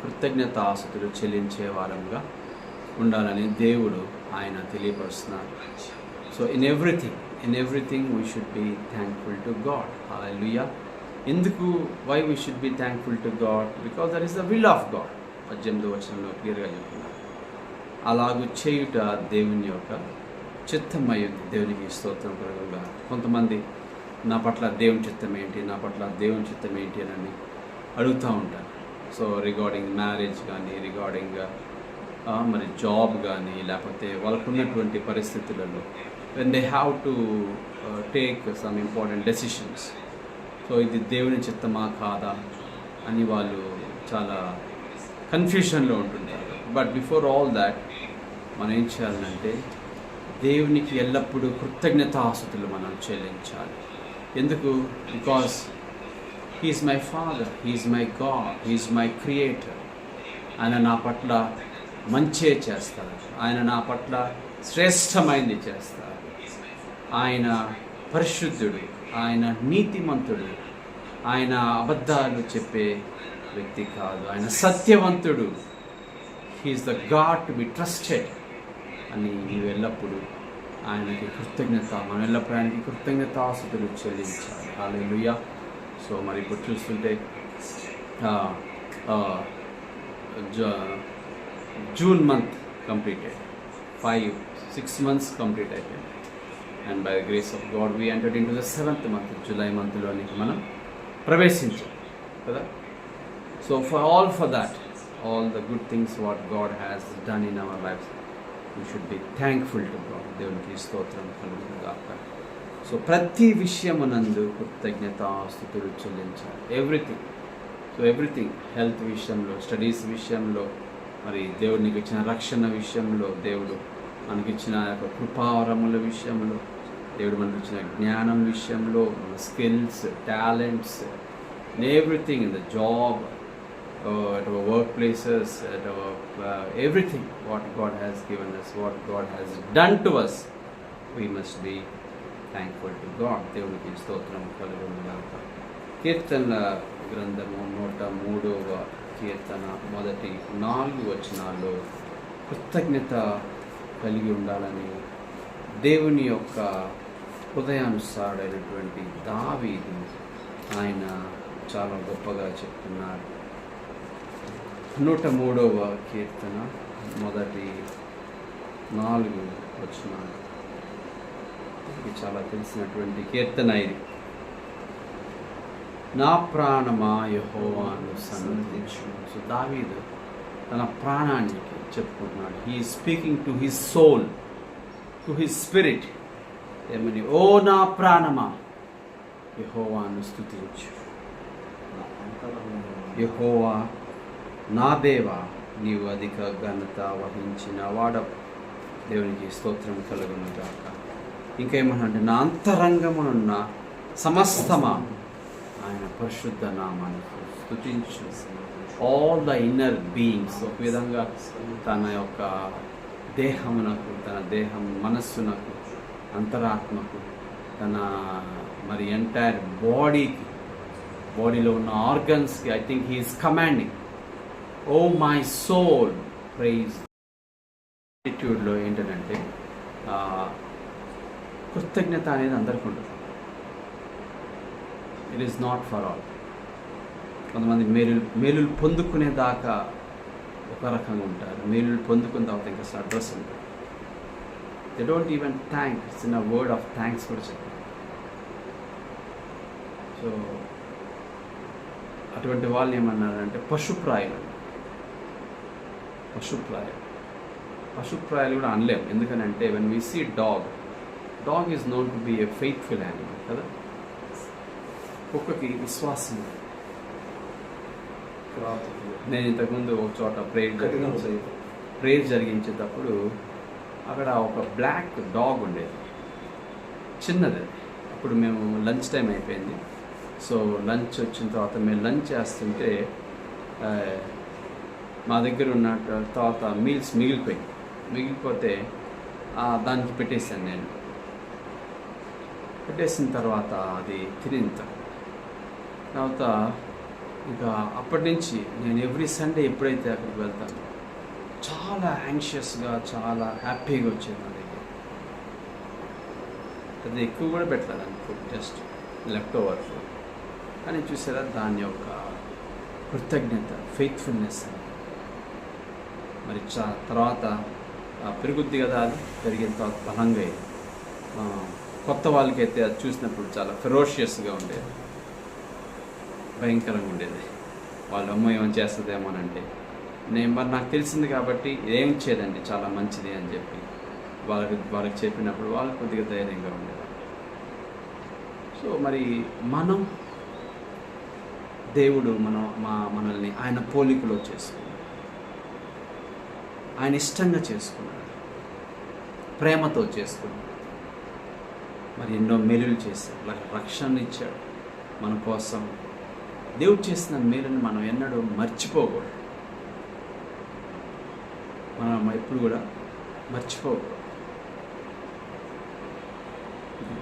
కృతజ్ఞతాస్తుతులు చెల్లించే వారంగా ఉండాలని దేవుడు ఆయన తెలియపరుస్తున్నారు. So in everything we should be thankful to God. Hallelujah. ఎందుకు why we should be thankful to God? Because that is the will of God. 18వ వచనంలో క్లియర్గా చెప్తున్నారు. అలాగూ చేయుట దేవుని యొక్క చిత్తమై ఉంది. దేవునికి స్తోత్రం కలుగుగా. కొంతమంది నా పట్ల దేవుని చిత్తం ఏంటి, నా పట్ల దేవుని చిత్తం ఏంటి అని అడుగుతూ ఉంటారు. సో రిగార్డింగ్ మ్యారేజ్ కానీ, రిగార్డింగ్ మరి జాబ్ కానీ, లేకపోతే వాళ్ళకు ఉన్నటువంటి పరిస్థితులలో when they have to take some important decisions. So ఇది దేవుని చిత్తమా కాదా అని వాళ్ళు చాలా కన్ఫ్యూషన్లో ఉంటుంటారు. బట్ బిఫోర్ ఆల్ దాట్ మనం ఏం చేయాలంటే దేవునికి ఎల్లప్పుడూ కృతజ్ఞతాస్తుతులు మనం చెల్లించాలి. ఎందుకు? Because he's my father, he's my God, he's my creator. ఆయన నా పట్ల మంచే చేస్తారు, ఆయన నా పట్ల శ్రేష్టమైంది చేస్తారు. ఆయన పరిశుద్ధుడు, ఆయన నీతిమంతుడు, ఆయన అబద్ధాలు చెప్పే వ్యక్తి కాదు, ఆయన సత్యవంతుడు. He is the God to be trusted అని నీవు ఎల్లప్పుడూ ఆయనకి మనం ఎల్లప్పుడూ ఆయనకి కృతజ్ఞతాస్తుతులు చెల్లించాలి. హల్లెలూయా. సో మరి ఇప్పుడు చూస్తుంటే June month completed, 6 months complete అయిపోయింది. And by the grace of God we entered in to the 7th month, July మంత్లోనికి మనం ప్రవేశించాం కదా. So for that all the good things what God has done in our lives, we should be thankful to God. దేవునికి స్తోత్రం కలుగును గాక. So ప్రతి విషయమునందు కృతజ్ఞతాస్తుతులు చెల్లించాలి. ఎవ్రీథింగ్ హెల్త్ విషయంలో, స్టడీస్ విషయంలో, మరి దేవుడు నీకు ఇచ్చిన రక్షణ విషయంలో, దేవుడు మనకిచ్చిన యొక్క కృపావరముల విషయంలో, దేవుడు మనకి ఇచ్చిన జ్ఞానం విషయంలో, మన skills, talents, in everything, in the job, at our workplaces, at our everything what God has given us, what God has done to us, we must be thankful to God. దేవునికి స్తోత్రం కలుగును గాక. కీర్తనల గ్రంథము 103వ కీర్తన మొదటి 4 వచనాల్లో కృతజ్ఞత కలిగి ఉండాలని దేవుని యొక్క హృదయానుసారుడైనటువంటి దావీదు ఆయన చాలా గొప్పగా చెప్తున్నారు. 103వ కీర్తన మొదటి 4 వచనాలు. ఇది చాలా తెలిసినటువంటి కీర్తన ఇది. నా ప్రాణమా యెహోవాను సన్నుతించు. సో దావీదు తన ప్రాణానికి చెప్పుకుంటున్నాడు. He is speaking to his soul, to his spirit. ఏమని? ఓ నా ప్రాణమా యెహోవాను స్తుతించు. యెహోవా నా దేవా, నీవు అధిక ఘనత వహించిన వాడవు. దేవునికి స్తోత్రం కలుగును గాక. ఇంకేమనంటే నా అంతరంగమునున్న సమస్తమా ఆయన పరిశుద్ధ నామాన్ని స్తుతించు. ఆల్ ద ఇన్నర్ బీయింగ్స్, ఒక విధంగా తన యొక్క దేహమునకు, తన మనస్సునకు, అంతరాత్మకు, తన మరి ఎంటైర్ బాడీలో ఉన్న ఆర్గన్స్కి I think he is commanding, O my soul praise. యాటిట్యూడ్లో ఏంటంటే కృతజ్ఞత అనేది అందరికీ ఉంటుంది. It is not for all. కొంతమంది మేలులు పొందుకునేదాకా ఒక రకంగా ఉంటారు, మేలులు పొందుకున్న తర్వాత ఇంకా అడ్రస్ ఉంటారు. They don't even thank. చిన్న వర్డ్ ఆఫ్ థ్యాంక్స్ కూడా చెప్పారు. సో అటువంటి వాళ్ళని ఏమన్నారంటే పశుప్రాయులు కూడా అనలేము. ఎందుకనంటే when we see dog is known to be a faithful animal కదా. కుక్కకి విశ్వాసం. నేను ఇంతకుముందు ఒక చోట ప్రేయర్ జరిగించేటప్పుడు అక్కడ ఒక బ్లాక్ డాగ్ ఉండేది, చిన్నది. అప్పుడు మేము లంచ్ టైం అయిపోయింది. సో లంచ్ వచ్చిన తర్వాత మేము లంచ్ చేస్తుంటే మా దగ్గర ఉన్న తర్వాత మీల్స్ మిగిలిపోతే దానికి పెట్టేశాను. నేను పెట్టేసిన తర్వాత అది తినిన తర్వాత ఇంకా అప్పటి నుంచి నేను ఎవ్రీ సండే ఎప్పుడైతే అక్కడికి వెళ్తాను చాలా యాంగ్షియస్గా చాలా హ్యాపీగా వచ్చేది నా దగ్గర. అది ఎక్కువ కూడా పెట్టలేదు food, just left over food. కానీ చూసారా దాని యొక్క కృతజ్ఞత, ఫెయిత్ఫుల్నెస్ మరి తర్వాత పెరుగుద్ది కదా, అది పెరిగిన తర్వాత బలంగా అయ్యేది. కొత్త వాళ్ళకైతే అది చూసినప్పుడు చాలా ఫెరోషియస్గా ఉండేది, భయంకరంగా ఉండేది. వాళ్ళ అమ్మ ఏమైనా చేస్తుందేమోనంటే మరి నాకు తెలిసింది కాబట్టి ఏం చేయదండి, చాలా మంచిది అని చెప్పి వాళ్ళకి చెప్పినప్పుడు వాళ్ళకి కొద్దిగా ధైర్యంగా ఉండేది. సో మరి దేవుడు మనల్ని ఆయన పోలికలో చేసుకున్నాడు, ఆయన ఇష్టంగా చేసుకున్నాడు, ప్రేమతో చేసుకున్నాడు. మరి ఎన్నో మేలులు చేశాడు, రక్షణ ఇచ్చాడు మన కోసం. దేవుడు చేసిన మేలుని మనం ఎన్నడూ మర్చిపోకూడదు, మనం ఎప్పుడు కూడా మర్చిపోకూడదు.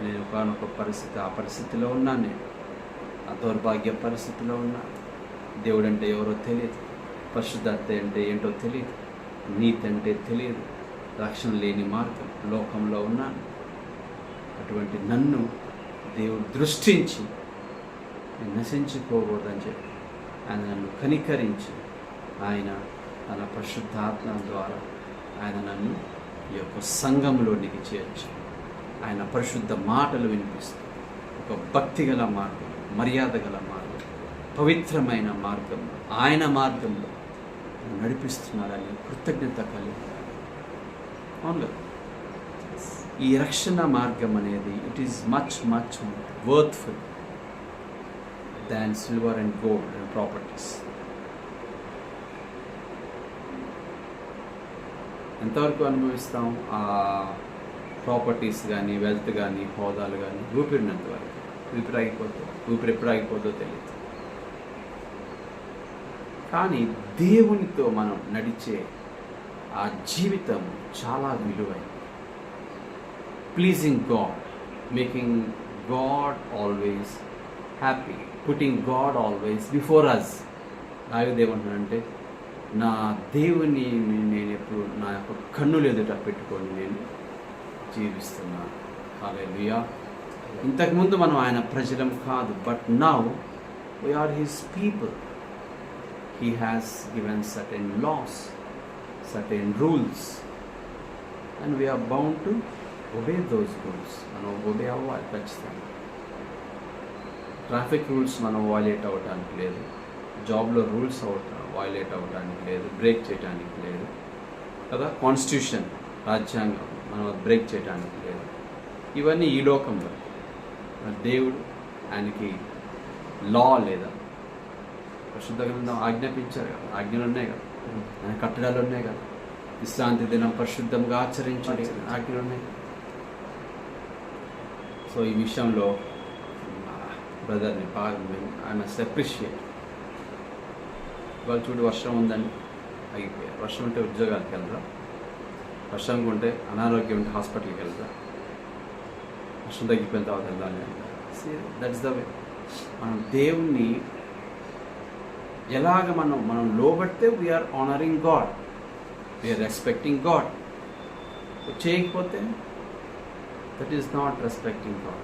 నేను ఒకనొక పరిస్థితి, ఆ పరిస్థితిలో ఉన్నాను, నేను ఆ దౌర్భాగ్య పరిస్థితిలో ఉన్నాను. దేవుడు అంటే ఎవరో తెలియదు, పరిశుద్ధత అంటే ఏంటో తెలియదు, నీతి అంటే తెలియదు, రక్షణ లేని మార్గం లోకంలో ఉన్నాను. అటువంటి నన్ను దేవుడు దృష్టించి నేను నశించిపోకూడదని చెప్పి ఆయన నన్ను కనికరించి ఆయన తన పరిశుద్ధాత్మ ద్వారా ఆయన నన్ను ఈ యొక్క సంఘంలోనికి చేర్చి ఆయన పరిశుద్ధ మాటలు వినిపిస్తూ ఒక భక్తిగల మార్గం, మర్యాద గల మార్గం, పవిత్రమైన మార్గంలో ఆయన మార్గంలో నడిపిస్తున్నారని కృతజ్ఞత కలిగి. అవును, ఈ రక్షణ మార్గం అనేది it is much much worthful than silver and gold and properties. ఎంతవరకు అనుభవిస్తాం ఆ ప్రాపర్టీస్ కానీ, వెల్త్ కానీ, హోదాలు కానీ? ఊపిరినంత వరకు. ఊపిరి ఎప్పుడు ఆగిపోతుందో తెలియదు. కానీ దేవునితో మనం నడిచే ఆ జీవితం చాలా విలువైనది. Pleasing God, making God always happy, putting God always before us. రాయుదేమంటానంటే నా దేవుని నేను ఎప్పుడు నా యొక్క కన్నులు ఎదుట పెట్టుకొని నేను జీవిస్తున్నాను. హల్లెలూయా. ఇంతకుముందు మనం ఆయన ప్రజలం కాదు, but now we are his people. He has given certain laws, certain rules, and we are bound to obey those rules. మనం obey అవ్వాలి ఖచ్చితంగా. ట్రాఫిక్ రూల్స్ మనం వాయిలేట్ అవ్వడానికి లేదు, జాబ్లో రూల్స్ వాయిలేట్ అవ్వడానికి లేదు, బ్రేక్ చేయడానికి లేదు కదా. కాన్స్టిట్యూషన్, రాజ్యాంగం మనం బ్రేక్ చేయడానికి లేదు. ఇవన్నీ ఈ లోకంలో. దేవుడు ఆయనకి లా లేదా, పరిశుద్ధ గ్రంథం ఆజ్ఞాపించారు కదా, ఆజ్ఞలు ఉన్నాయి కదా, ఆయన కట్టడాలు ఉన్నాయి కదా, విశ్రాంతి దినం పరిశుద్ధంగా ఆచరించాలి ఆజ్ఞలు ఉన్నాయి. సో ఈ విషయంలో బ్రదర్ని ఐ మస్ట్ అప్రిషియేట్. వాళ్ళు చూడు, వర్షం ఉందని ఆగిపోయారు. వర్షం ఉంటే ఉద్యోగాలకు వెళ్ళరా, వర్షం ఉంటే అనారోగ్యం ఉంటే హాస్పిటల్కి వెళ్ళరా, వర్షం తగ్గిపోయిన తర్వాత వెళ్ళాలి అంటారు. That's the way. మనం దేవుణ్ణి ఎలాగ మనం లోబడితే we are honouring God, we are respecting God. చేయకపోతే that is not respecting God.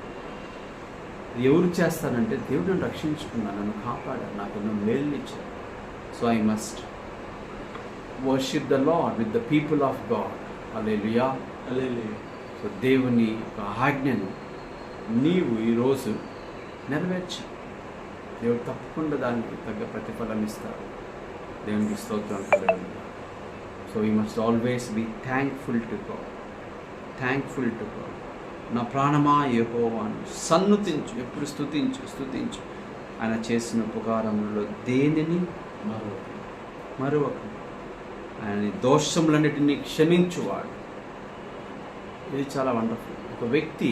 ఎవరు చేస్తానంటే దేవుడు నన్ను రక్షించుకున్నాను, నన్ను కాపాడాడు, నాకు ఎన్నో మేలు ఇచ్చాడు. So I must worship the lord with the people of God. Hallelujah, hallelujah. So దేవుని యొక్క ఆజ్ఞను నీవు ఈరోజు నెరవేర్చి దేవుడు తప్పకుండా దానికి తగ్గ ప్రతిఫలం ఇస్తారు. దేవునికి స్తోత్రం కలుగును. So you must always be thankful to God, thankful to God. నా ప్రాణమా యెహోవాను సన్నుతించు, ఎప్పుడు స్తుతించు. ఆయన చేసిన ఉపకారములలో దేనిని మరొక ఆయన దోషములన్నిటినీ క్షమించువాడు. ఇది చాలా వండర్ఫుల్. ఒక వ్యక్తి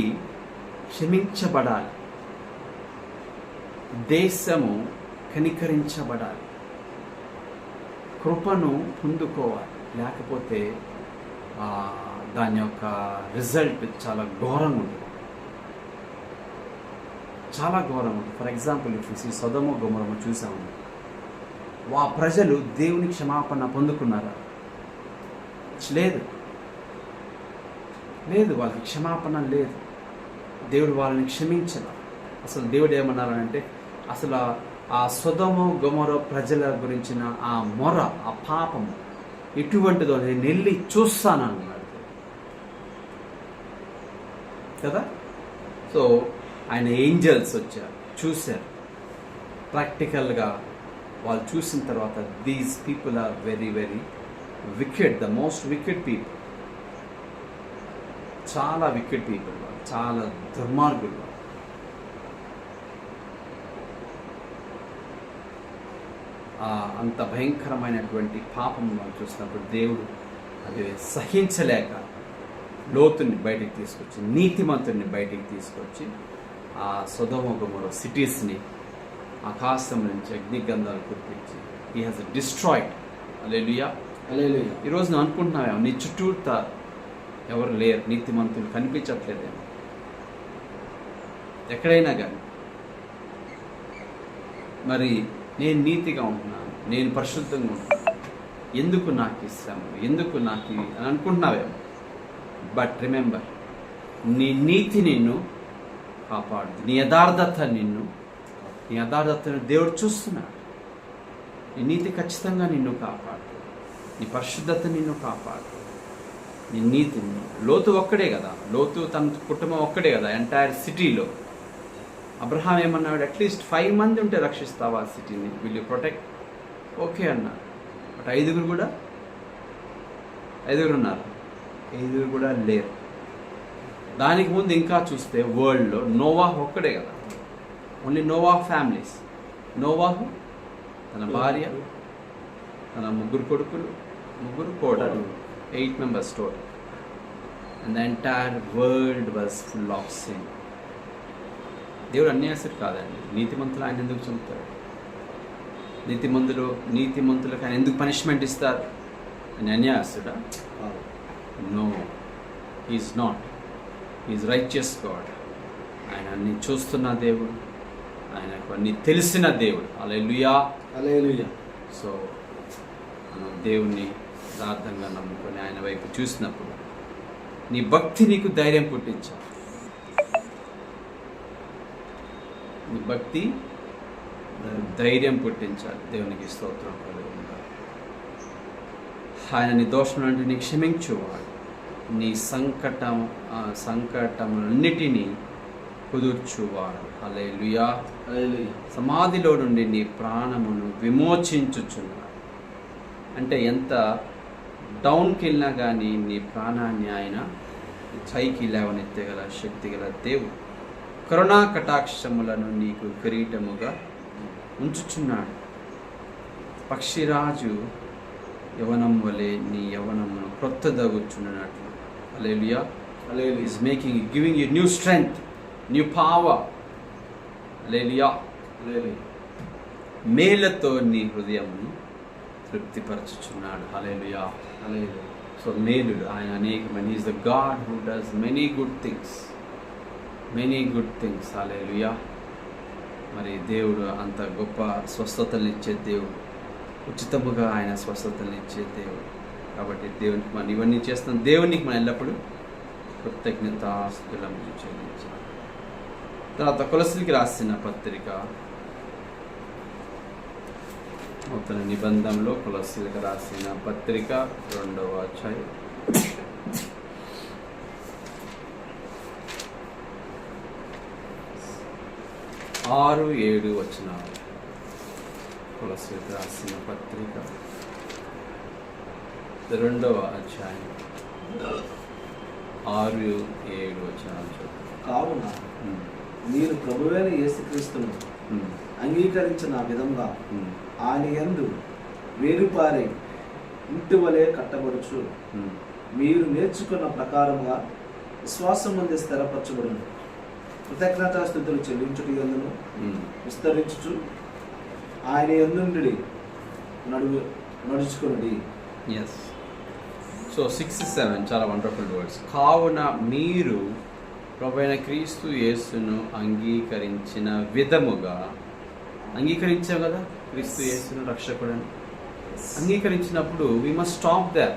క్షమించబడాలి, దేశము కనికరించబడాలి, కృపను పొందుకోవాలి. లేకపోతే దాని యొక్క రిజల్ట్ చాలా ఘోరంగా ఉంటుంది, చాలా ఘోరంగా ఉంటుంది. ఫర్ ఎగ్జాంపుల్ ఇప్పుడు సొదొమ గొమొర చూసాము. ప్రజలు దేవుని క్షమాపణ పొందుకున్నారా? లేదు, వాళ్ళకి క్షమాపణ లేదు. దేవుడు వాళ్ళని క్షమించరు. అసలు దేవుడు ఏమన్నారంటే, అసలు ఆ సొదొమ గొమొర ప్రజల గురించిన ఆ మొర, ఆ పాపము ఎటువంటిదో నేను వెళ్ళి చూస్తాను అన్నాడు కదా. సో ఆయన ఏంజల్స్ వచ్చారు, చూశారు ప్రాక్టికల్గా. వాళ్ళు చూసిన తర్వాత these people are very very wicked, the most wicked people, చాలా వికెడ్ పీపుల్, చాలా దుర్మార్గులు. అంత భయంకరమైనటువంటి పాపం మనం చూసినప్పుడు దేవుడు అది సహించలేక లోతుని బయటికి తీసుకొచ్చి, నీతిమంతుని బయటికి తీసుకొచ్చి ఆ సొదొమ గొమొర సిటీస్ని ఆకాశం నుంచి అగ్నిగంధాలు కురిపించి హీ హాజ్ డిస్ట్రాయిడ్. హల్లెలూయా, హల్లెలూయా. ఈరోజు నువ్వు అనుకుంటున్నావేమో నీ చుట్టూతా ఎవరు లేరు, నీతిమంతులు కనిపించట్లేదేమో ఎక్కడైనా కానీ. మరి నేను నీతిగా ఉంటున్నాను, నేను పరిశుద్ధంగా ఉంటున్నాను, ఎందుకు నాకు ఇస్తాము, ఎందుకు నాకు అని అనుకుంటున్నావేమో. బట్ రిమెంబర్, నీ నీతి నిన్ను కాపాడు, నీ యథార్థతను దేవుడు చూస్తున్నాడు. నీ నీతి ఖచ్చితంగా నిన్ను కాపాడు, నీ పరిశుద్ధత నిన్ను కాపాడు, నీ నీతిని. లోతు ఒక్కడే కదా, లోతు తన కుటుంబం ఒక్కడే కదా ఎంటైర్ సిటీలో. అబ్రహాం ఏమన్నాడు, అట్లీస్ట్ 5 మంది ఉంటే రక్షిస్తావా ఆ సిటీని, విల్ యూ ప్రొటెక్ట్? ఓకే అన్నారు. బట్ 5 ఉన్నారు, 5 కూడా లేరు. దానికి ముందు ఇంకా చూస్తే వరల్డ్లో నోవాహు ఒక్కడే కదా, ఓన్లీ నోవాహు ఫ్యామిలీస్. నోవాహు, తన భార్య, తన 3 కొడుకులు, 3 కోడలు, 8 members total. And the entire world was full of sin. దేవుడు అన్యాయస్తుడు కాదండి. నీతిమంతులు ఆయన ఎందుకు చంపుతారు? నీతిమంతులకు ఆయన ఎందుకు పనిష్మెంట్ ఇస్తారు? ఆయన అన్యాయస్తుడా? No, he is not. He is righteous God. ఆయన అన్ని చూస్తున్న దేవుడు, ఆయనకు అన్ని తెలిసిన దేవుడు. హల్లెలూయా, హల్లెలూయా. సో మనం దేవుణ్ణి యథార్థంగా నమ్ముకొని ఆయన వైపు చూసినప్పుడు నీ భక్తి నీకు ధైర్యం పుట్టించాలి. నీ భక్తి ధైర్యం పుట్టించాలి. దేవునికి స్తోత్రం కలుగుతుంది. ఆయన నీ దోషములన్నిటినీ క్షమించువాడు, నీ సంకటములన్నిటినీ కుదుర్చువాడు. హల్లెలూయా, హల్లెలూయా. సమాధిలో నుండి నీ ప్రాణమును విమోచించుచున్నాడు. అంటే ఎంత డౌన్కి వెళ్ళినా కానీ నీ ప్రాణాన్ని ఆయన పైకి లేవనెత్తగల శక్తి గల దేవుడు. కరుణా కటాక్షములను నీకు కిరీటముగా ఉంచుచున్నాడు. పక్షిరాజు యవనం వలె నీ యవనమును క్రొత్తదగుచున్నట్లు. Hallelujah, hallelujah. Is making, giving you new strength, new power. Hallelujah, hallelujah. మేలతో నీ హృదయమును తృప్తిపరచుచున్నాడు. Hallelujah, hallelujah. సో మేలుడు ఆయన అనేకమైన. Is the God who does many good things. Hallelujah. మరి దేవుడు అంత గొప్ప స్వస్థతలు ఇచ్చే దేవుడు, ఉచితముగా ఆయన స్వస్థతలు ఇచ్చే దేవుడు. కాబట్టి దేవునికి మనం ఇవన్నీ చేస్తున్న దేవునికి మనం ఎల్లప్పుడూ కృతజ్ఞతాస్తుతులను చెల్లించాలి. తర్వాత కొలస్సీకి రాసిన పత్రిక నూతన నిబంధనలో కొలస్సీలకు రాసిన పత్రిక 2వ అధ్యాయం 6-7 వచనాలు. కొలస్సీలకు రాసిన పత్రిక 2వ అధ్యాయం 6-7 వచనాలు చూద్దాం. కావున మీరు ప్రభువైన యేసుక్రీస్తును అంగీకరించిన విధంగా ఆయన యందు వేరుపారే ఇంటి వలె కట్టబడుచు మీరు నేర్చుకున్న ప్రకారముగా విశ్వాసం ముందే స్థిరపరచబడును. కృతజ్ఞతాస్తుతులు చెల్లించుటి యందును విస్తరించుచు ఆయన యందుండి నడుచుకున్నది. ఎస్. సో 6-7 చాలా వండర్ఫుల్ వర్డ్స్. కావున మీరు ప్రభువైన క్రీస్తు యేసును అంగీకరించిన విధముగా, అంగీకరించాం కదా, క్రీస్తు యేసును రక్షకుడని అంగీకరించినప్పుడు వీ మస్ట్ స్టాప్ దేర్.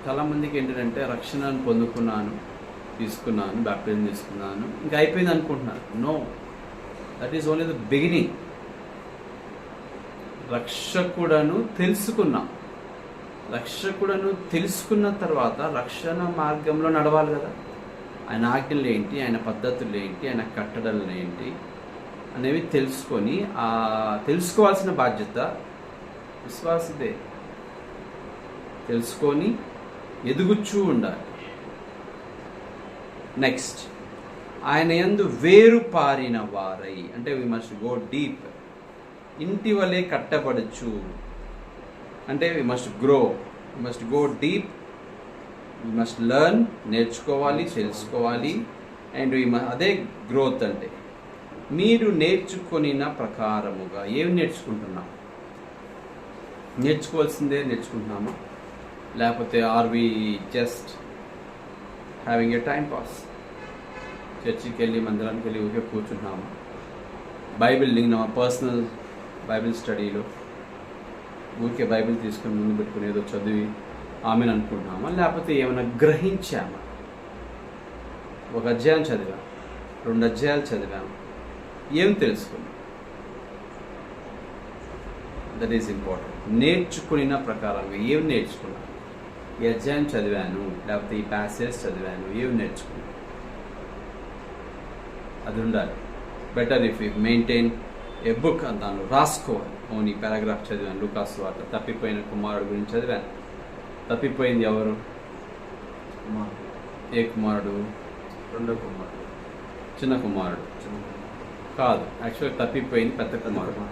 చాలామందికి ఏంటంటే రక్షణను పొందుకున్నాను, తీసుకున్నాను, బ్యాప్టిజం తీసుకున్నాను, ఇంకా అయిపోయింది అనుకుంటున్నాను. No, that is only the beginning. రక్షకుడను తెలుసుకున్నాం. రక్షకుడను తెలుసుకున్న తర్వాత రక్షణ మార్గంలో నడవాలి కదా. ఆయన ఆజ్ఞలు ఏంటి, ఆయన పద్ధతులు ఏంటి, ఆయన కట్టడలు ఏంటి అనేవి తెలుసుకొని తెలుసుకోవాల్సిన బాధ్యత విశ్వాసిదే. తెలుసుకొని ఎదుగుచూ ఉండాలి. నెక్స్ట్, ఆయన యందు వేరు పారిన వారై, అంటే వి మస్ట్ గో డీప్. ఇంటి వలె కట్టబడచ్చు అంటే we must grow, we must go deep, we must learn, నేర్చుకోవాలి, తెలుసుకోవాలి. అండ్ అదే గ్రోత్. అంటే మీరు నేర్చుకొనిన ప్రకారముగా ఏమి నేర్చుకుంటున్నాం? నేర్చుకోవాల్సిందే నేర్చుకుంటున్నామా, లేకపోతే are we just having a time pass? చర్చికి వెళ్ళి మందిరానికి వెళ్ళి ఊరికే కూర్చుంటున్నామా? బైబిల్ నా పర్సనల్ బైబిల్ స్టడీలో ఊరికే బైబిల్ తీసుకుని ముందు పెట్టుకుని ఏదో చదివి ఆమెను అనుకుంటున్నామా, లేకపోతే ఏమైనా గ్రహించామా? ఒక అధ్యాయం చదివాం, 2 అధ్యాయాలు చదివాం, ఏం తెలుసుకున్నాం? That is important. నేర్చుకున్న ప్రకారంగా ఏం నేర్చుకున్నాను? ఈ అధ్యాయం చదివాను, లేకపోతే ఈ ప్యాసేజ్ చదివాను, ఏం నేర్చుకున్నాను? అది ఉండాలి. Better if you maintain a book, దానిలో రాసుకోవాలి. ఓన్ ఈ పారాగ్రాఫ్ చదివాను, లూకాసు వార్త, తప్పిపోయిన కుమారుడు గురించి చదివాను. తప్పిపోయింది ఎవరు? ఏ కుమారుడు? 2వ కుమారుడు. చిన్న కుమారుడు కాదు, యాక్చువల్గా తప్పిపోయింది పెద్ద కుమారుడు.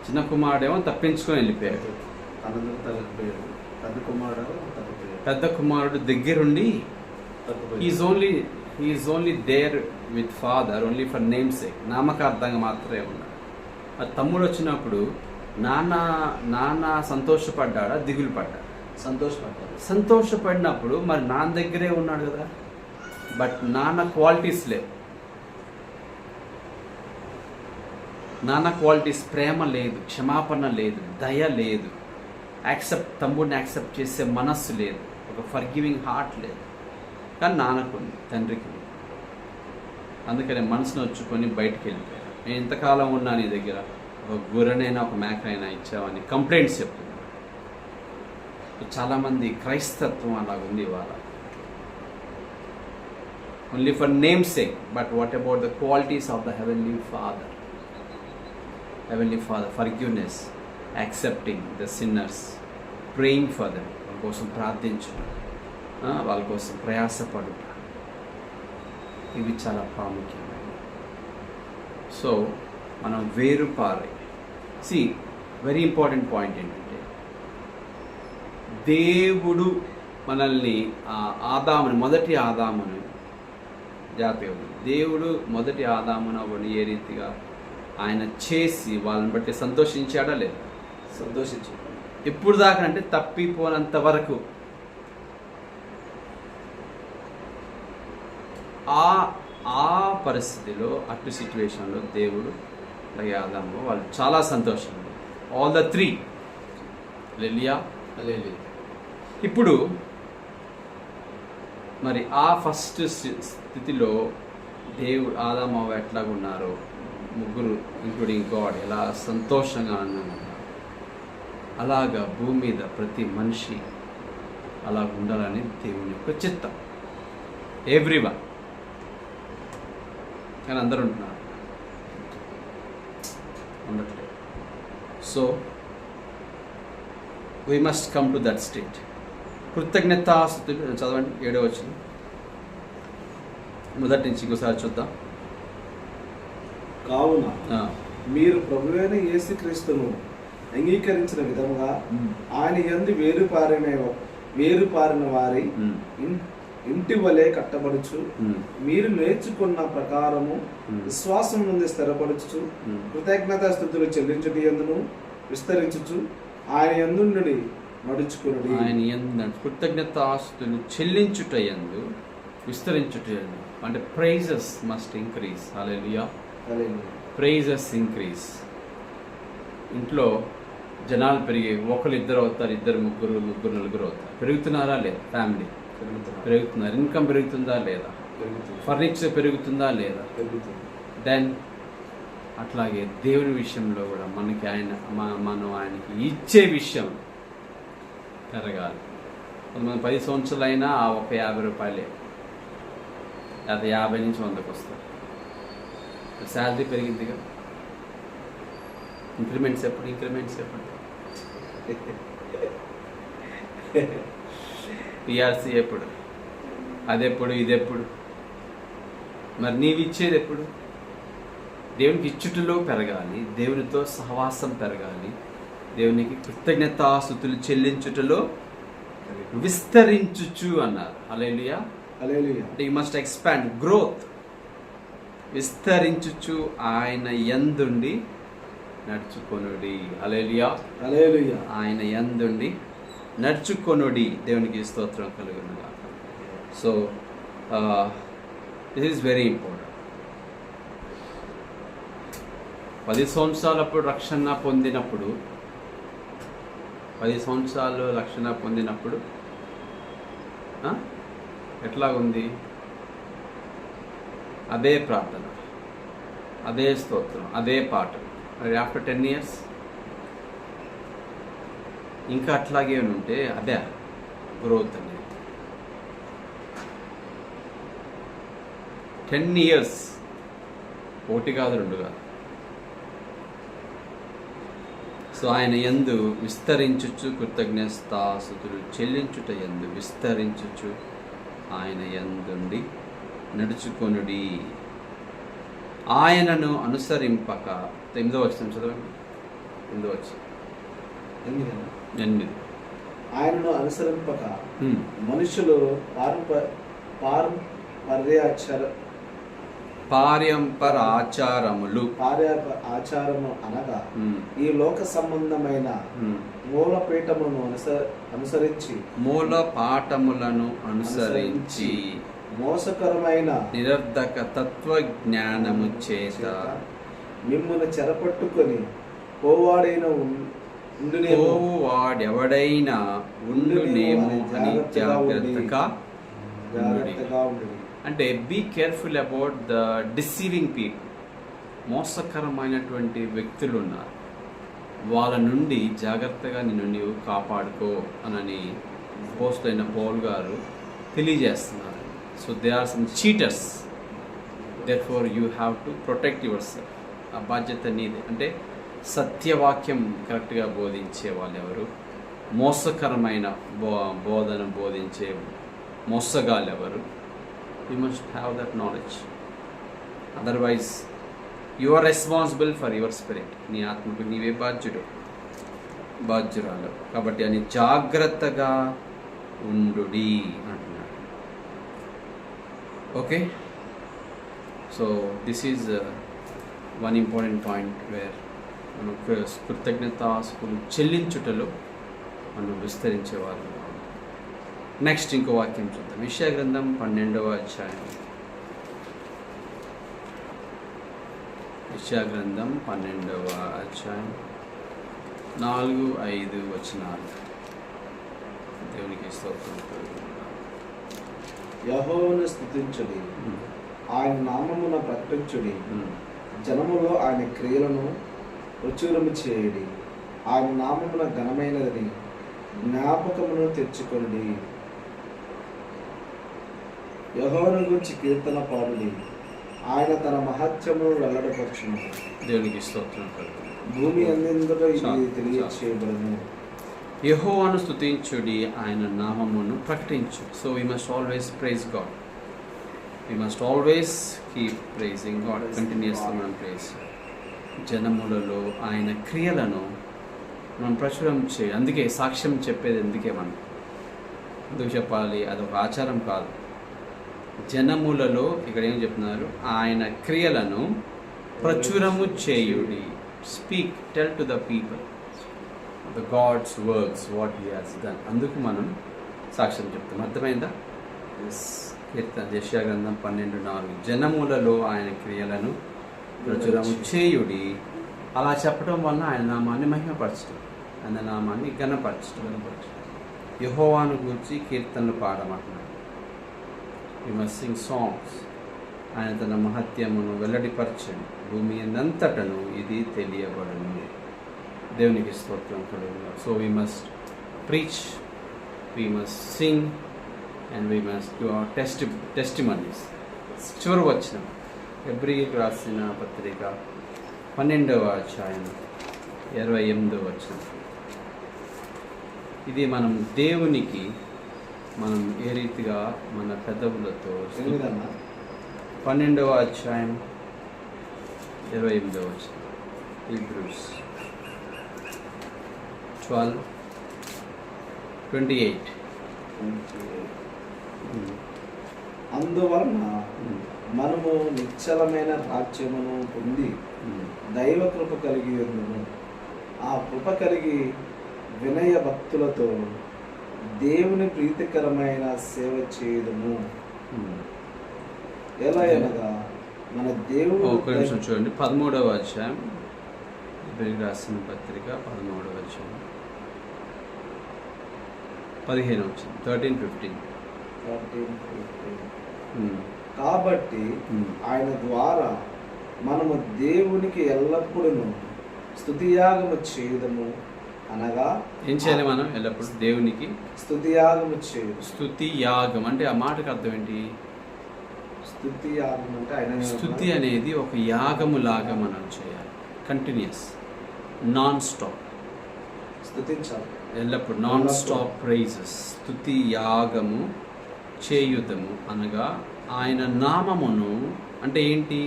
చిన్న కుమారుడేమో తప్పించుకొని వెళ్ళిపోయాడు. పెద్ద కుమారుడు దగ్గరుండి is only there with father only for name sake, నామకార్థంగా మాత్రమే ఉన్నాడు. ఆ తమ్ముడు వచ్చినప్పుడు నాన్న సంతోషపడ్డా, దిగులు పడ్డా? సంతోషపడినప్పుడు మరి నాన్న దగ్గరే ఉన్నాడు కదా. బట్ నాన్న క్వాలిటీస్ లేవు. నాన్న క్వాలిటీస్ ప్రేమ లేదు, క్షమాపణ లేదు, దయ లేదు, తమ్ముడిని యాక్సెప్ట్ చేసే మనస్సు లేదు, ఒక ఫర్గివింగ్ హార్ట్ లేదు. కానీ నాన్నకుంది, తండ్రికి ఉంది. అందుకని మనసును వచ్చుకొని బయటికి వెళ్ళిపోయారు. నేను ఇంతకాలం ఉన్నా నీ దగ్గర, ఒక గొర్రెనైనా ఒక మేకనైనా ఇచ్చావని కంప్లైంట్స్ చెప్తున్నారు. చాలామంది క్రైస్తత్వం అలాగుంది ఇవాళ. Only for name sake, but what about the qualities of the heavenly father? Heavenly father, forgiveness, accepting the sinners, praying for them, వాళ్ళ కోసం ప్రార్థించడం, వాళ్ళ కోసం ప్రయాసపడుట, ఇవి చాలా ప్రాముఖ్యమైనవి. సో మనం వేరుపారై, వెరీ ఇంపార్టెంట్ పాయింట్ ఏంటంటే, దేవుడు మనల్ని మొదటి ఆదామును జాగ్రత్తగా, దేవుడు మొదటి ఆదామును అవన్నీ ఏ రీతిగా ఆయన చేసి వాళ్ళని బట్టి సంతోషించాడా లేదా? సంతోషించాడు. ఎప్పుడు దాకా అంటే తప్పిపోనంత వరకు. ఆ పరిస్థితిలో, అటు సిచ్యువేషన్లో దేవుడు అలాగే ఆదాము వాళ్ళు చాలా సంతోషంగా, ఆల్ ద 3. హల్లెలూయా. ఇప్పుడు మరి ఆ ఫస్ట్ స్థితిలో దేవుడు ఆదాము ఎట్లాగున్నారో, ముగ్గురు ఇంక్లూడింగ్ గాడ్ ఎలా సంతోషంగా ఉన్నారు, అలాగా భూమి మీద ప్రతి మనిషి అలా ఉండాలని దేవుని యొక్క చిత్తం. ఎవ్రీవన్. కానీ అందరూ ఉంటున్నారు, ఉండట్లేదు. So we must come to that state. కృతజ్ఞతాస్తుతులు చదవండి, 7వ వచనం మొదటి నుంచి ఇంకోసారి చూద్దాం. కావున మీరు ప్రభువైన యేసుక్రీస్తును అంగీకరించిన విధముగా ఆయన యందు వేరుపారిన వారి ఇంటి వలె కట్టబడుచు, మీరు నేర్చుకున్న ప్రకారము విశ్వాసం నుండి స్థిరపడుచు, కృతజ్ఞతాస్తుతులు చెల్లించుట యందును విస్తరించుచు, ఆయన యందు నడుచుకునుడి. ఆయన యందు కృతజ్ఞతాస్తుతులు చెల్లించుట యందు విస్తరించుట యందు, అంటే praises must increase. Hallelujah. Praises increase. ఇంట్లో జనాలు పెరిగి ఒకరు ఇద్దరు అవుతారు, ఇద్దరు ముగ్గురు నలుగురు అవుతారు. పెరుగుతున్నారా లేదా? ఫ్యామిలీ పెరుగుతున్నారు. ఇన్కమ్ పెరుగుతుందా లేదా? ఫర్నిచర్ పెరుగుతుందా లేదా? దెన్ అట్లాగే దేవుని విషయంలో కూడా మనకి మనం ఆయనకి ఇచ్చే విషయం పెరగాలి. కొంతమంది 10 సంవత్సరాలు అయినా ఆ ఒక 50 రూపాయలే, అది 50 నుంచి 100కి వస్తారు. శాలరీ పెరిగిందిగా, ఇంక్రిమెంట్స్ ఎప్పుడు పిఆర్సీ ఎప్పుడు, అదెప్పుడు ఇదెప్పుడు? మరి నీవు ఇచ్చేది ఎప్పుడు? దేవునికి ఇచ్చుటలో పెరగాలి, దేవునితో సహవాసం పెరగాలి, దేవునికి కృతజ్ఞతాస్తుతులు చెల్లించుటలో విస్తరించుచు అన్నారు. హల్లెలూయా. అంటే యు మస్ట్ ఎక్స్పాండ్, గ్రోత్. విస్తరించుచు ఆయన యందుండి నడుచుకొనుడి. హల్లెలూయా. ఆయన యందుండి నడుచుకొనుడి. దేవునికి స్తోత్రం కలుగును గాక. So this is very important. 10 సంవత్సరాలప్పుడు రక్షణ పొందినప్పుడు 10 సంవత్సరాలు రక్షణ పొందినప్పుడు ఎట్లాగుంది? అదే ప్రార్థన, అదే స్తోత్రం, అదే పాట. మరి ఆఫ్టర్ 10 years ఇంకా అట్లాగే ఉంటే అదే గ్రోత్ అనేది. 10 years, 1 కాదు 2 కాదు. సో ఆయన యందు విస్తరించుచు కృతజ్ఞతాస్తుతులు చెల్లించుట యందు విస్తరించుచు ఆయన యందుండి నడుచుకొనుడి. ఆయనను అనుసరింపక. 8వ వచనం చదవండి. 8వ వచనం. 8. ఆయనను అనుసరింపక మనుషులు పార్యంపర ఆచారములు అనగా ఈ లోక సంబంధమైన మూలపాఠములను అనుసరించి మోసకరమైన నిరర్ధక తత్వజ్ఞానము చేత మిమ్మును చెరపట్టుకొని పోవాడెవడైనా ఉండునేమో అని జాగ్రత్తగా ఉండు. అంటే be careful about the deceiving people. మోసకరమైనటువంటి వ్యక్తులు ఉన్నారు, వాళ్ళ నుండి జాగ్రత్తగా నీవు కాపాడుకో అని పోస్ట్ అయిన పౌల్ గారు తెలియజేస్తున్నారు. So they are some cheaters, therefore you have to protect yourself. ఆ బాధ్యత నీదే. అంటే సత్యవాక్యం కరెక్ట్గా బోధించే వాళ్ళు ఎవరు, మోసకరమైన బోధన బోధించే మోసగాళ్ళు ఎవరు, you must have that knowledge. Otherwise you are responsible for your spirit. నీ ఆత్మకు నీవే బాధ్యురాలు. కాబట్టి అని జాగ్రత్తగా ఉండుడి అంటున్నాడు. Okay, so this is one important point where మనం కృతజ్ఞతాస్తుతులు చెల్లించుటలో మనం విస్తరించేవారు. నెక్స్ట్ ఇంకో వాక్యం చూద్దాం. యెషయా గ్రంథం 12వ అధ్యాయం. యెషయా గ్రంథం 12వ అధ్యాయం 4-5 వచనాలు. దేవునికి స్తోత్రం. యెహోవాను స్తుతించుడి, ఆయన నామమున ప్రకటించుడి, జనములో ఆయన క్రియలను ప్రచురము చేయుడి, ఆయన నామమున ఘనమైనదని జ్ఞాపకమును తెచ్చుకొనుడి. యెహోవాను గురించి కీర్తన పాడుడి, ఆయన తన మహత్యమును వెల్లడిపరచును. దేవునికి స్తోత్రం. భూమి అందిందులో ఇది తెలియచేయబడును. యెహోవాను స్తుతించుడి, ఆయన నామమును ప్రకటించు. So we must always praise God. We must always keep praising God. Continuously మనం praise. జనములలో ఆయన క్రియలను మనం ప్రచురం చేయాలి. అందుకే సాక్ష్యం చెప్పేది ఎందుకే మనం ఎందుకు చెప్పాలి? అదొక ఆచారం కాదు. జనములలో ఇక్కడ ఏం చెప్తున్నారు? ఆయన క్రియలను ప్రచురము చేయుడి. Speak, tell to the people the God's works what he has done. అందుకు మనం సాక్ష్యం చెప్తాం. అర్థమైందా? కీర్తన యెషయా గ్రంథం 12:4. జనములలో ఆయన క్రియలను ప్రచురము చేయుడి. అలా చెప్పడం వలన ఆయన నామాన్ని మహిమపరచడం, ఆయన నామాన్ని ఘనపరచడం. యెహోవాను గూర్చి కీర్తనలు పాడమంటున్నాడు. We must sing songs. ఆయన తన మహత్యమును వెల్లడిపరచండి, భూమి అంతటను ఇది తెలియబడను. దేవునికి స్తోత్రం కలుగును. So we must preach, we must sing and we must do our testimonies. చివరి వచనం హెబ్రీయులకు రాసిన పత్రిక 12వ అధ్యాయం 28వ వచనం. ఇది మనం దేవునికి మనం ఏ రీతిగా మన పెదవులతో 12వ అధ్యాయం 28వ వచనం. Hebrews 12:28. అందువలన మనము నిశ్చలమైన రాజ్యమును పొంది దైవ కృప కలిగి ఉన్నాము. ఆ కృప కలిగి వినయ భక్తులతో దేవుని ప్రీతికరమైన సేవ చేయదము. ఎలా అనగా మన దేవుడు ఒక నిమిషం చూడండి. 13వ అధ్యాయం హెబ్రీయులకు రాసిన పత్రిక 13వ అధ్యాయం 15 వచ్చింది. 13-15. కాబట్టి ఆయన ద్వారా మనము దేవునికి ఎల్లప్పుడూ స్తుతియాగము చేయదము. అనగా ఏం చేయాలి మనం ఎల్లప్పుడు? దేవునికి స్తుతియాగము చేయదు. స్తుతి యాగం అంటే ఆ మాటకు అర్థం ఏంటి? స్తుతియాగం అంటే ఆయన స్తుతి అనేది ఒక యాగము లాగా మనం చేయాలి. కంటిన్యూస్, నాన్ స్టాప్, స్తుతించాలి ఎల్లప్పుడు నాన్ స్టాప్ ప్రైజెస్. స్తుతి యాగము చేయుదము అనగా ఆయన నామమును, అంటే ఏంటి?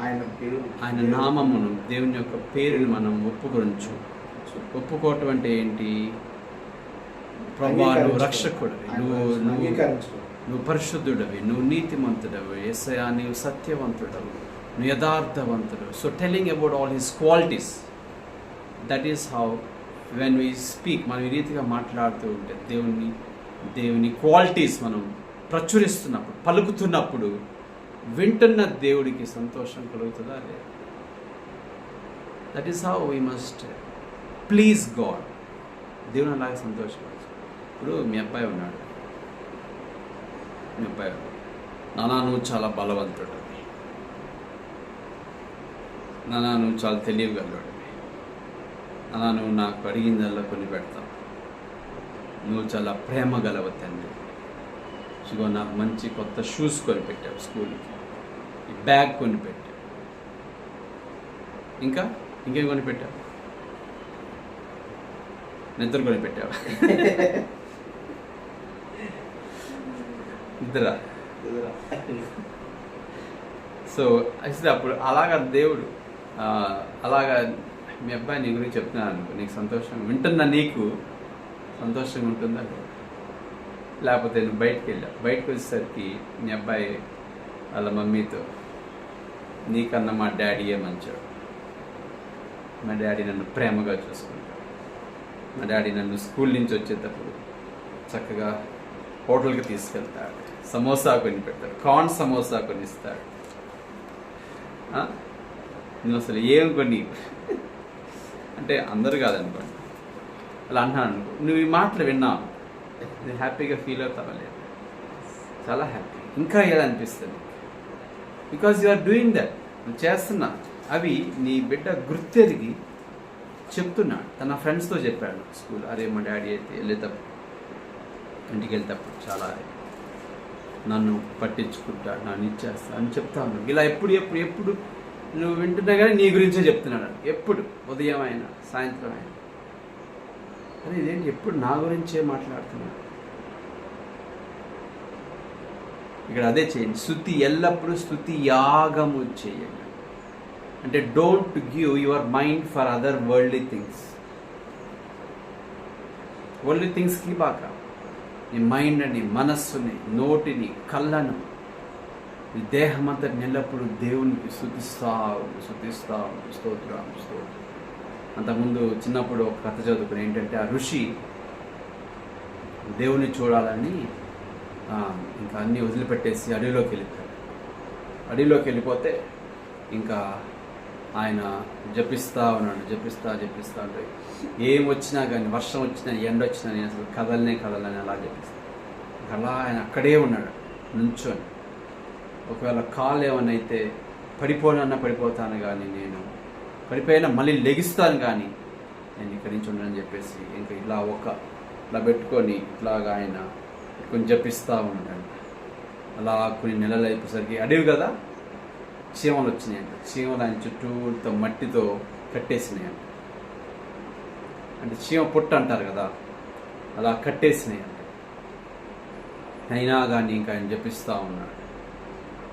ఆయన పేరు, ఆయన నామమును, దేవుని యొక్క పేరుని మనం ఒప్పుకోవటం అంటే ఏంటి? ప్రభువా, నువ్వు రక్షకుడివి, నువ్వు పరిశుద్ధుడివి, నువ్వు నీతిమంతుడవి, యేసయ్యా నీవు సత్యవంతుడవు, నువ్వు యథార్థవంతుడు. So telling about all his qualities. That is how when we speak, మనం ఈ రీతిగా మాట్లాడుతూ ఉంటే దేవుని క్వాలిటీస్ మనం ప్రచురిస్తున్నప్పుడు, పలుకుతున్నప్పుడు వింటున్న దేవుడికి సంతోషం కలుగుతుందా? లేదు. That is how we must please God. దేవుని అలాగే సంతోషపరచు. ఇప్పుడు మీ అబ్బాయి ఉన్నాడు, నానా నువ్వు చాలా బలవంతుడు, నానా నువ్వు చాలా తెలియగలడు, నానా నువ్వు నాకు అడిగిందల్లా కొని పెడతావు, నువ్వు చాలా ప్రేమ గలవ తండ్రి, ఇదిగో నాకు మంచి కొత్త షూస్ కొనిపెట్టావు, స్కూల్కి ఈ బ్యాగ్ కొనిపెట్టావు, ఇంకేం కొనిపెట్టావు? నిద్ర కొనిపెట్టావు. నిద్ర. సో అయితే అప్పుడు అలాగా దేవుడు అలాగా మీ అబ్బాయి నీ గురించి చెప్తున్నాను అనుకో, నీకు సంతోషం వింటున్నా, నీకు సంతోషంగా ఉంటుందా? లేకపోతే నువ్వు బయటకు వచ్చేసరికి మీ అబ్బాయి వాళ్ళ మమ్మీతో, నీకన్నా మా డాడీయే మంచోడు, మా డాడీ నన్ను ప్రేమగా చూసుకుంటాడు, మా డాడీ నన్ను స్కూల్ నుంచి వచ్చేటప్పుడు చక్కగా హోటల్కి తీసుకెళ్తాడు, సమోసా కొని పెడతాడు, కార్న్ సమోసా కొనిస్తాడు, నువ్వు అసలు ఏం కొని అంటే అందరు కాదనుకోండి, అలా అంటున్నాను అనుకో, నువ్వు ఈ మాటలు విన్నావు, నువ్వు హ్యాపీగా ఫీల్ అవుతావా? లేదు, చాలా హ్యాపీ, ఇంకా ఏదనిపిస్తుంది, because you are doing that, నువ్వు చేస్తున్నా. అవి నీ బిడ్డ గుర్తెరిగి చెప్తున్నాడు. తన ఫ్రెండ్స్తో చెప్పాడు స్కూల్, అరే మా డాడీ అయితే ఇంటికి వెళ్తేప్పుడు చాలా నన్ను పట్టించుకుంటాడు, నన్ను ఇచ్చేస్తా అని చెప్తాను. ఇలా ఎప్పుడు నువ్వు వింటున్నా కానీ నీ గురించే చెప్తున్నాడు, ఎప్పుడు ఉదయం అయినా సాయంత్రం అయినా. అరే ఇదేంటి ఎప్పుడు నా గురించే మాట్లాడుతున్నాడు. ఇక్కడ అదే చేయండి, స్తుతి ఎల్లప్పుడూ స్తుతి యాగము చేయండి. అంటే don't give your mind for other worldly థింగ్స్కి బాగా నీ మైండ్ని, మనస్సుని, నోటిని, కళ్ళను, నీ దేహమంతా ఎల్లప్పుడూ దేవునికి స్తుతిస్తావు. స్తోత్రం. అంతకుముందు చిన్నప్పుడు ఒక కథ చదువుకుని ఏంటంటే, ఆ ఋషి దేవుని చూడాలని ఇంకా అన్నీ వదిలిపెట్టేసి అడవిలోకి వెళ్ళిపోతే ఇంకా ఆయన జపిస్తూ ఉన్నాడు, జపిస్తా అంటే ఏం వచ్చినా కానీ, వర్షం వచ్చినా ఎండ వచ్చినా నేను అసలు కదలని అలా జపిస్తాను. అలా ఆయన అక్కడే ఉన్నాడు నుంచొని. ఒకవేళ కాళ్ళు ఏమన్నా అయితే పడిపోతాను కానీ, నేను పడిపోయినా మళ్ళీ లెగిస్తాను కానీ నేను ఇక్కడి నుంచి ఉండని చెప్పేసి ఇంకా ఇలా పెట్టుకొని ఇట్లాగా ఆయన కొంచెం జపిస్తూ ఉన్నాడు. అలా కొన్ని నెలలు అయిపోయేసరికి అడవి కదా, చీమలు వచ్చినాయంట. చీమలు ఆయన చుట్టూతో మట్టితో కట్టేసినాయంట. అంటే చీమ పుట్ట అంటారు కదా, అలా కట్టేసినాయంట. అయినా కానీ ఇంకా ఆయన జపిస్తూ ఉన్నాడు.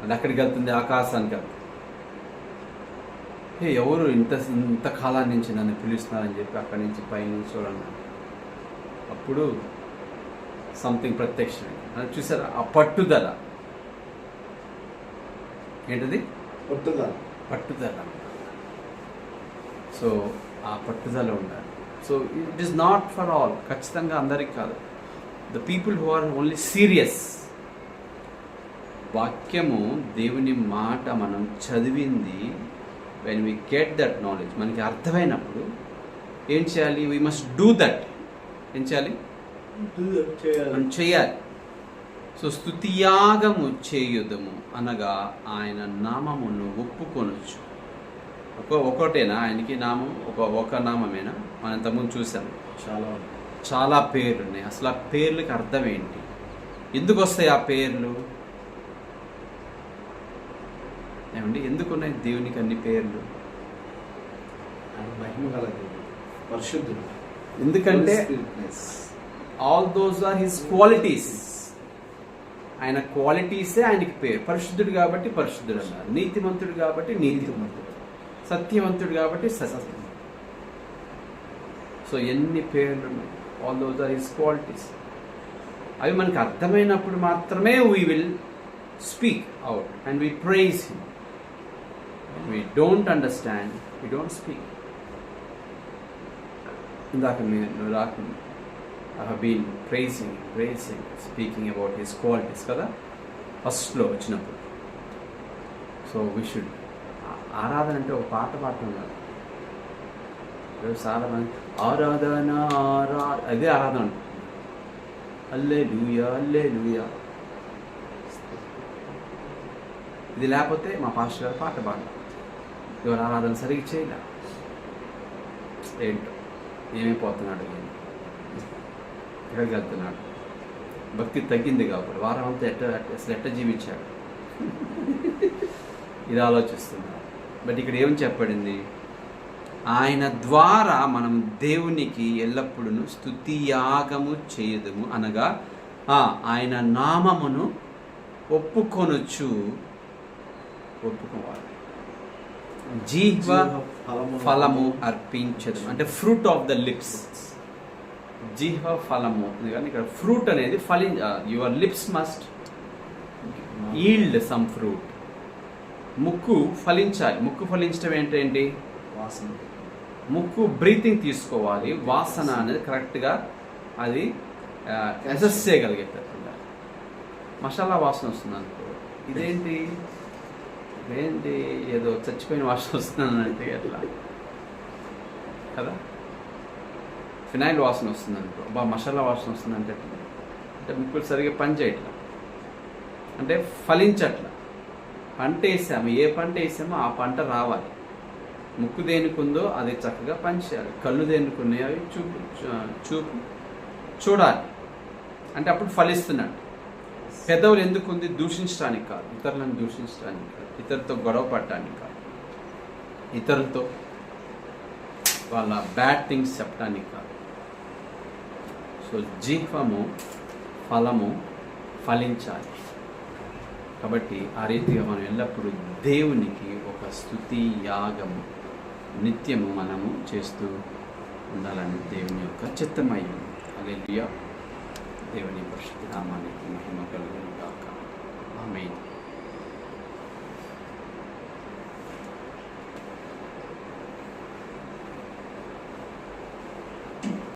అది అక్కడికి వెళ్తుంది, ఆకాశానికి వెళ్తుంది. ఎవరు ఇంత కాలం నుంచి నన్ను పిలుస్తున్నారని చెప్పి అక్కడి నుంచి పైనుంచి చూడండి. అప్పుడు సంథింగ్ ప్రత్యక్షమైంది. అది చూసారా, ఆ పట్టుదల ఏంటది? పట్టుదల. సో ఆ పట్టుదల ఉండాలి. So it is not for all, ఖచ్చితంగా అందరికి కాదు. The people who are only serious. వాక్యము, దేవుని మాట మనం చదివింది, when we get that knowledge, మనకి అర్థమైనప్పుడు ఏం చేయాలి? We must do that. ఏం చేయాలి? మనం చేయాలి. సో స్తుతియాగము చేయుదము అనగా ఆయన నామమును ఒప్పుకొనొచ్చు. ఒకటేనా ఆయనకి నామం? ఒక నామమేనా? మనం ఇంతకుముందు చూసాం, చాలా పేర్లు ఉన్నాయి. అసలు ఆ పేర్లకి అర్థం ఏంటి? ఎందుకు వస్తాయి ఆ పేర్లు? ఏమండి, ఎందుకున్నాయి దేవునికి అన్ని పేర్లు? పరిశుద్ధుడు. ఎందుకంటే all those are his qualities. ఆయన క్వాలిటీసే ఆయనకి పేరు. పరిశుద్ధుడు కాబట్టి పరిశుద్ధుడు అన్నారు, నీతిమంతుడు కాబట్టి నీతిమంతుడు, సత్యవంతుడు కాబట్టి సత్యం. సో ఎన్ని పేర్లు ఉన్నాయి. All those are his qualities. అవి మనకు అర్థమైనప్పుడు మాత్రమే we will speak out and we praise him. We don't understand, we don't speak. ఇందాక I have been praising, speaking about his qualities కదా, ఫస్ట్లో వచ్చినప్పుడు. సో we should, ఆరాధన అంటే ఒక పాట పాడుతున్నారు చాలా మంది. ఆరాధన అదే ఆరాధన. హల్లెలూయా హల్లెలూయా. ఇది లేకపోతే మా పాస్టర్ గారు పాట పాడారు. ఎవరు ఆరాధన సరిగ్గా చేయలే. ఏంటో ఏమైపోతున్నాడు, ఎక్కడికి వెళ్తున్నాడు, భక్తి తగ్గింది కాబట్టి వారం అంతా అసలు ఎట్ట జీవించాడు, ఇది ఆలోచిస్తున్నారు. బట్ ఇక్కడ ఏమని చెప్పబడింది? ఆయన ద్వారా మనం దేవునికి ఎల్లప్పుడూ స్తుతియాగము చేయదము అనగా ఆయన నామమును ఒప్పుకొనొచ్చు. ఒప్పుకోవాలి. జీవ ఫలము అర్పించదు అంటే ఫ్రూట్ ఆఫ్ ద లిప్స్. జీవ ఫలము కానీ ఇక్కడ ఫ్రూట్ అనేది your lips must yield some fruit. ముక్కు ఫలించాలి. ముక్కు ఫలించడం ఏంటండి? వాసన. ముక్కు బ్రీతింగ్ తీసుకోవాలి. వాసన అనేది కరెక్ట్గా అది అసెస్ చేయగలిగేటట్టు. మసాలా వాసన వస్తుంది అనుకో, ఇదేంటి ఏదో చచ్చిపోయిన వాసన వస్తుందంటే ఎట్లా కదా. ఫినాయిల్ వాసన వస్తుంది అనుకో, మసాలా వాసన వస్తుందంటే అంటే ముక్కులు సరిగ్గా పని చేయట్లా, అంటే ఫలించట్లా. పంట వేసాము, ఏ పంట వేసామో ఆ పంట రావాలి. ముక్కు దేనికుందో అది చక్కగా పనిచేయాలి. కళ్ళు దేనికున్నాయో అవి చూడాలి, అంటే అప్పుడు ఫలిస్తున్నాడు. పెదవులు ఎందుకుంది? దూషించడానికి కాదు, ఇతరులను దూషించడానికి కాదు, ఇతరులతో గొడవ పడటానికి కాదు, ఇతరులతో వాళ్ళ బ్యాడ్ థింగ్స్ చెప్పడానికి కాదు. సో జీవము ఫలము ఫలించాలి. కాబట్టి ఆ రీతిగా మనం ఎల్లప్పుడూ దేవునికి ఒక స్తుతి యాగము నిత్యము మనము చేస్తూ ఉండాలని దేవుని యొక్క చిత్తమై ఉంది. హల్లెలూయా. దేవుని పరిశుద్ధ నామానికి మహిమ కలుగును గాక. ఆమేన్.